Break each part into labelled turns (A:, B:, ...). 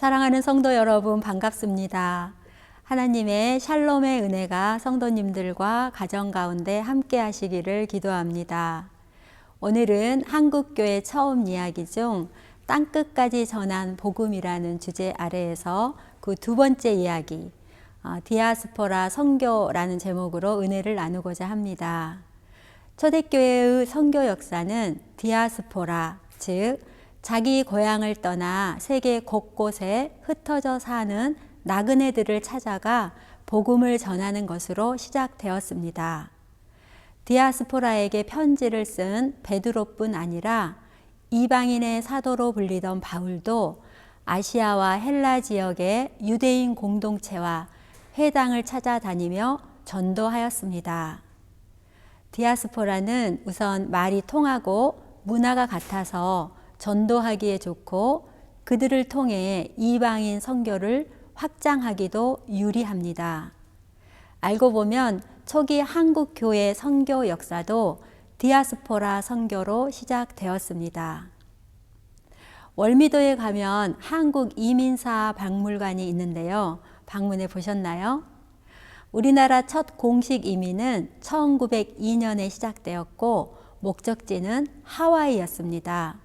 A: 사랑하는 성도 여러분, 반갑습니다. 하나님의 샬롬의 은혜가 성도님들과 가정 가운데 함께 하시기를 기도합니다. 오늘은 한국교회 처음 이야기 중 땅끝까지 전한 복음이라는 주제 아래에서 그 두 번째 이야기, 디아스포라 선교라는 제목으로 은혜를 나누고자 합니다. 초대교회의 선교 역사는 디아스포라, 즉 자기 고향을 떠나 세계 곳곳에 흩어져 사는 나그네들을 찾아가 복음을 전하는 것으로 시작되었습니다. 디아스포라에게 편지를 쓴 베드로뿐 아니라 이방인의 사도로 불리던 바울도 아시아와 헬라 지역의 유대인 공동체와 회당을 찾아다니며 전도하였습니다. 디아스포라는 우선 말이 통하고 문화가 같아서 전도하기에 좋고 그들을 통해 이방인 선교를 확장하기도 유리합니다. 알고 보면 초기 한국 교회 선교 역사도 디아스포라 선교로 시작되었습니다. 월미도에 가면 한국 이민사 박물관이 있는데요. 방문해 보셨나요? 우리나라 첫 공식 이민은 1902년에 시작되었고 목적지는 하와이였습니다.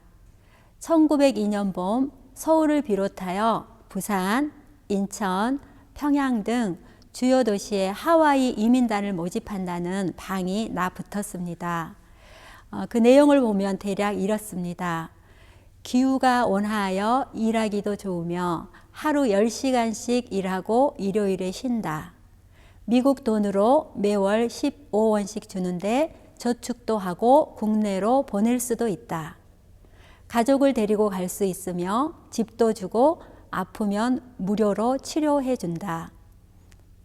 A: 1902년 봄 서울을 비롯하여 부산, 인천, 평양 등 주요 도시에 하와이 이민단을 모집한다는 방이 나붙었습니다. 그 내용을 보면 대략 이렇습니다. 기후가 온화하여 일하기도 좋으며 하루 10시간씩 일하고 일요일에 쉰다. 미국 돈으로 매월 15원씩 주는데 저축도 하고 국내로 보낼 수도 있다. 가족을 데리고 갈 수 있으며 집도 주고 아프면 무료로 치료해 준다.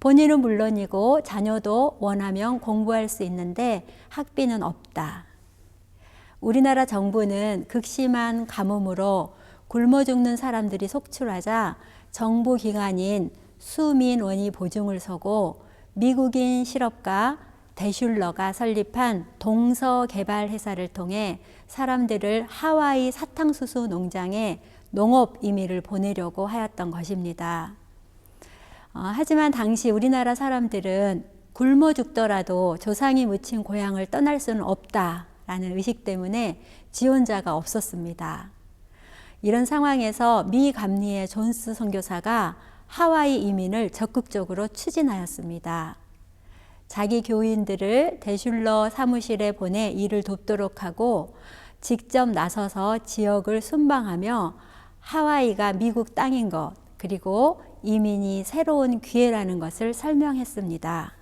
A: 본인은 물론이고 자녀도 원하면 공부할 수 있는데 학비는 없다. 우리나라 정부는 극심한 가뭄으로 굶어 죽는 사람들이 속출하자 정부 기관인 수민원이 보증을 서고 미국인 실업가 대슐러가 설립한 동서개발회사를 통해 사람들을 하와이 사탕수수 농장에 농업 이민을 보내려고 하였던 것입니다. 하지만 당시 우리나라 사람들은 굶어 죽더라도 조상이 묻힌 고향을 떠날 수는 없다라는 의식 때문에 지원자가 없었습니다. 이런 상황에서 미 감리의 존스 선교사가 하와이 이민을 적극적으로 추진하였습니다. 자기 교인들을 대슐러 사무실에 보내 일을 돕도록 하고 직접 나서서 지역을 순방하며 하와이가 미국 땅인 것, 그리고 이민이 새로운 기회라는 것을 설명했습니다.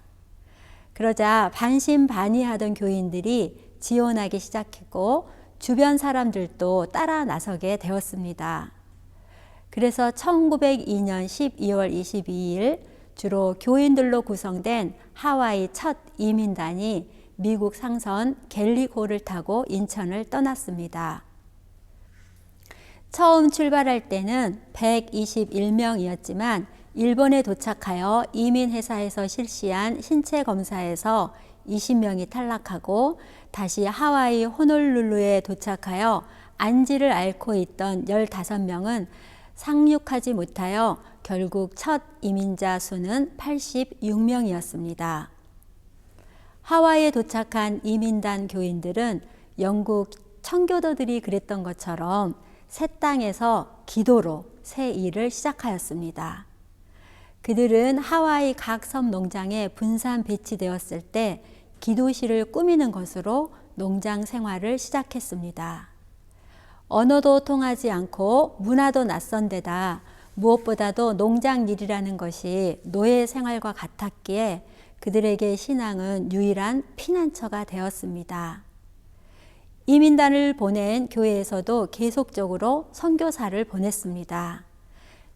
A: 그러자 반신반의하던 교인들이 지원하기 시작했고 주변 사람들도 따라 나서게 되었습니다. 그래서 1902년 12월 22일 주로 교인들로 구성된 하와이 첫 이민단이 미국 상선 갤리고를 타고 인천을 떠났습니다. 처음 출발할 때는 121명이었지만 일본에 도착하여 이민회사에서 실시한 신체 검사에서 20명이 탈락하고 다시 하와이 호놀룰루에 도착하여 안지를 앓고 있던 15명은 상륙하지 못하여 결국 첫 이민자 수는 86명이었습니다. 하와이에 도착한 이민단 교인들은 영국 청교도들이 그랬던 것처럼 새 땅에서 기도로 새 일을 시작하였습니다. 그들은 하와이 각 섬 농장에 분산 배치되었을 때 기도실을 꾸미는 것으로 농장 생활을 시작했습니다. 언어도 통하지 않고 문화도 낯선 데다 무엇보다도 농장 일이라는 것이 노예 생활과 같았기에 그들에게 신앙은 유일한 피난처가 되었습니다. 이민단을 보낸 교회에서도 계속적으로 선교사를 보냈습니다.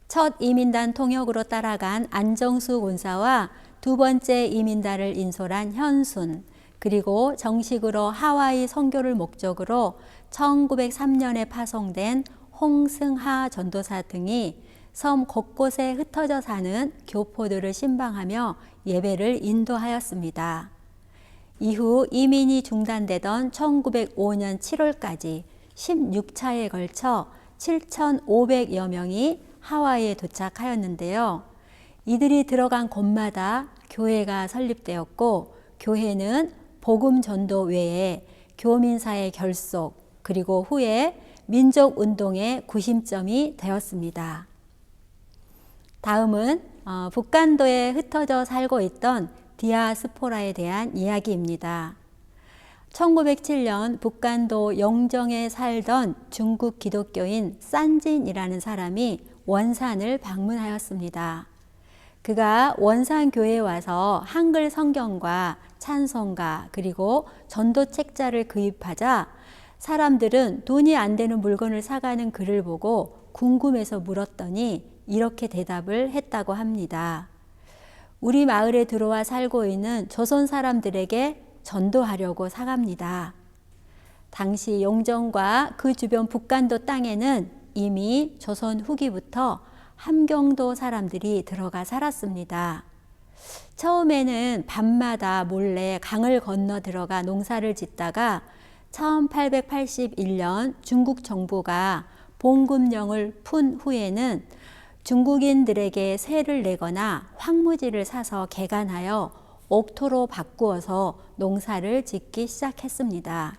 A: 첫 이민단 통역으로 따라간 안정수 권사와 두 번째 이민단을 인솔한 현순, 그리고 정식으로 하와이 선교를 목적으로 1903년에 파송된 홍승하 전도사 등이 섬 곳곳에 흩어져 사는 교포들을 신방하며 예배를 인도하였습니다. 이후 이민이 중단되던 1905년 7월까지 16차에 걸쳐 7,500여 명이 하와이에 도착하였는데요. 이들이 들어간 곳마다 교회가 설립되었고, 교회는 복음 전도 외에 교민사의 결속, 그리고 후에 민족 운동의 구심점이 되었습니다. 다음은 북간도에 흩어져 살고 있던 디아스포라에 대한 이야기입니다. 1907년 북간도 영정에 살던 중국 기독교인 산진이라는 사람이 원산을 방문하였습니다. 그가 원산교회에 와서 한글 성경과 찬송가 그리고 전도 책자를 구입하자 사람들은 돈이 안 되는 물건을 사가는 그를 보고 궁금해서 물었더니 이렇게 대답을 했다고 합니다. 우리 마을에 들어와 살고 있는 조선 사람들에게 전도하려고 사갑니다. 당시 용정과 그 주변 북간도 땅에는 이미 조선 후기부터 함경도 사람들이 들어가 살았습니다. 처음에는 밤마다 몰래 강을 건너 들어가 농사를 짓다가 1881년 중국 정부가 봉급령을 푼 후에는 중국인들에게 세를 내거나 황무지를 사서 개간하여 옥토로 바꾸어서 농사를 짓기 시작했습니다.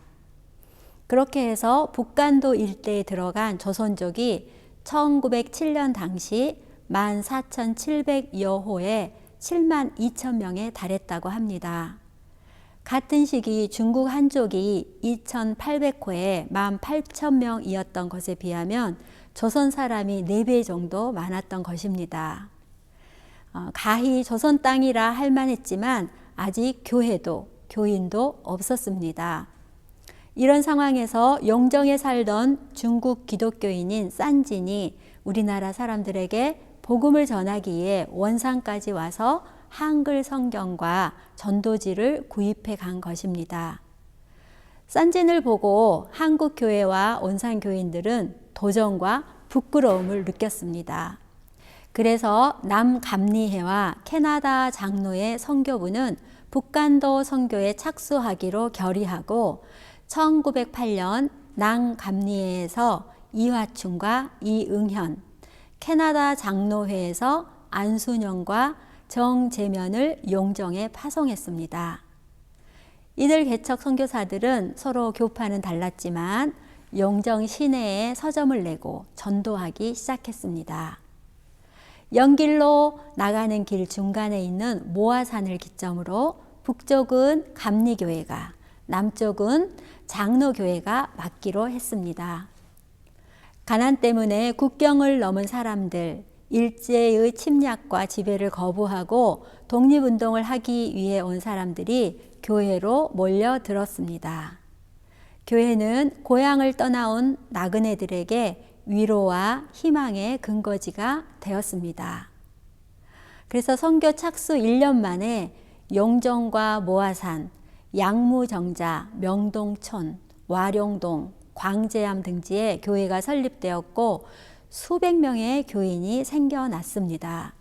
A: 그렇게 해서 북간도 일대에 들어간 조선족이 1907년 당시 14,700여 호에 7만 2천 명에 달했다고 합니다. 같은 시기 중국 한족이 2,800호에 18,000명이었던 것에 비하면 조선 사람이 4배 정도 많았던 것입니다. 가히 조선 땅이라 할 만했지만 아직 교회도 교인도 없었습니다. 이런 상황에서 영정에 살던 중국 기독교인인 산진이 우리나라 사람들에게 복음을 전하기 위해 원산까지 와서 한글 성경과 전도지를 구입해 간 것입니다. 산진을 보고 한국 교회와 원산 교인들은 도전과 부끄러움을 느꼈습니다. 그래서 남감리회와 캐나다 장로회 선교부는 북간도 선교에 착수하기로 결의하고 1908년 남감리회에서 이화춘과 이응현, 캐나다 장로회에서 안순영과 정재면을 용정에 파송했습니다. 이들 개척 선교사들은 서로 교파는 달랐지만 용정 시내에 서점을 내고 전도하기 시작했습니다. 연길로 나가는 길 중간에 있는 모아산을 기점으로 북쪽은 감리교회가, 남쪽은 장로교회가 맡기로 했습니다. 가난 때문에 국경을 넘은 사람들, 일제의 침략과 지배를 거부하고 독립운동을 하기 위해 온 사람들이 교회로 몰려들었습니다. 교회는 고향을 떠나온 나그네들에게 위로와 희망의 근거지가 되었습니다. 그래서 선교 착수 1년 만에 용정과 모아산, 양무정자, 명동촌, 와룡동, 광제암 등지에 교회가 설립되었고 수백 명의 교인이 생겨났습니다.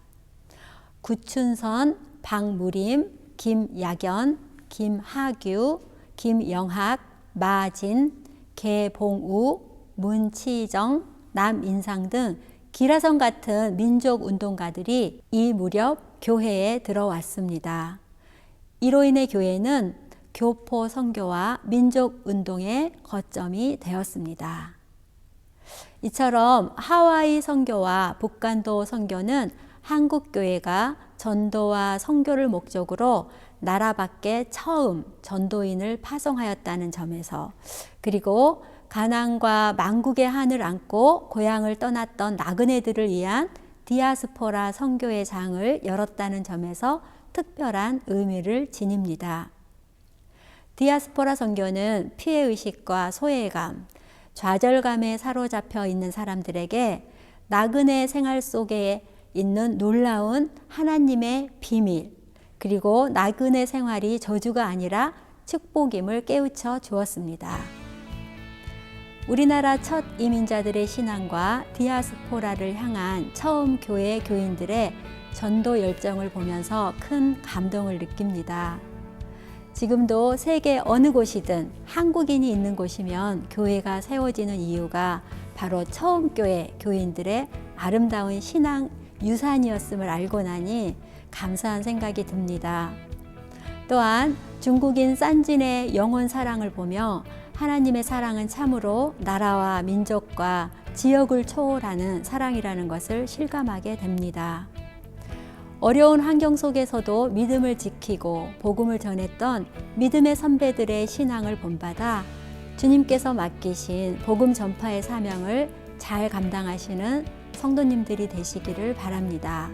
A: 구춘선, 박무림, 김야견, 김하규, 김영학, 마진, 개봉우, 문치정, 남인상 등 기라성 같은 민족운동가들이 이 무렵 교회에 들어왔습니다. 이로 인해 교회는 교포 선교와 민족운동의 거점이 되었습니다. 이처럼 하와이 선교와 북간도 선교는 한국교회가 전도와 선교를 목적으로 나라 밖에 처음 전도인을 파송하였다는 점에서, 그리고 가난과 만국의 한을 안고 고향을 떠났던 나그네들을 위한 디아스포라 선교의 장을 열었다는 점에서 특별한 의미를 지닙니다. 디아스포라 선교는 피해의식과 소외감, 좌절감에 사로잡혀 있는 사람들에게 나그네 생활 속에 있는 놀라운 하나님의 비밀, 그리고 나그네 생활이 저주가 아니라 축복임을 깨우쳐 주었습니다. 우리나라 첫 이민자들의 신앙과 디아스포라를 향한 처음 교회 교인들의 전도 열정을 보면서 큰 감동을 느낍니다. 지금도 세계 어느 곳이든 한국인이 있는 곳이면 교회가 세워지는 이유가 바로 처음 교회 교인들의 아름다운 신앙 유산이었음을 알고 나니 감사한 생각이 듭니다. 또한 중국인 산진의 영혼 사랑을 보며 하나님의 사랑은 참으로 나라와 민족과 지역을 초월하는 사랑이라는 것을 실감하게 됩니다. 어려운 환경 속에서도 믿음을 지키고 복음을 전했던 믿음의 선배들의 신앙을 본받아 주님께서 맡기신 복음 전파의 사명을 잘 감당하시는 성도님들이 되시기를 바랍니다.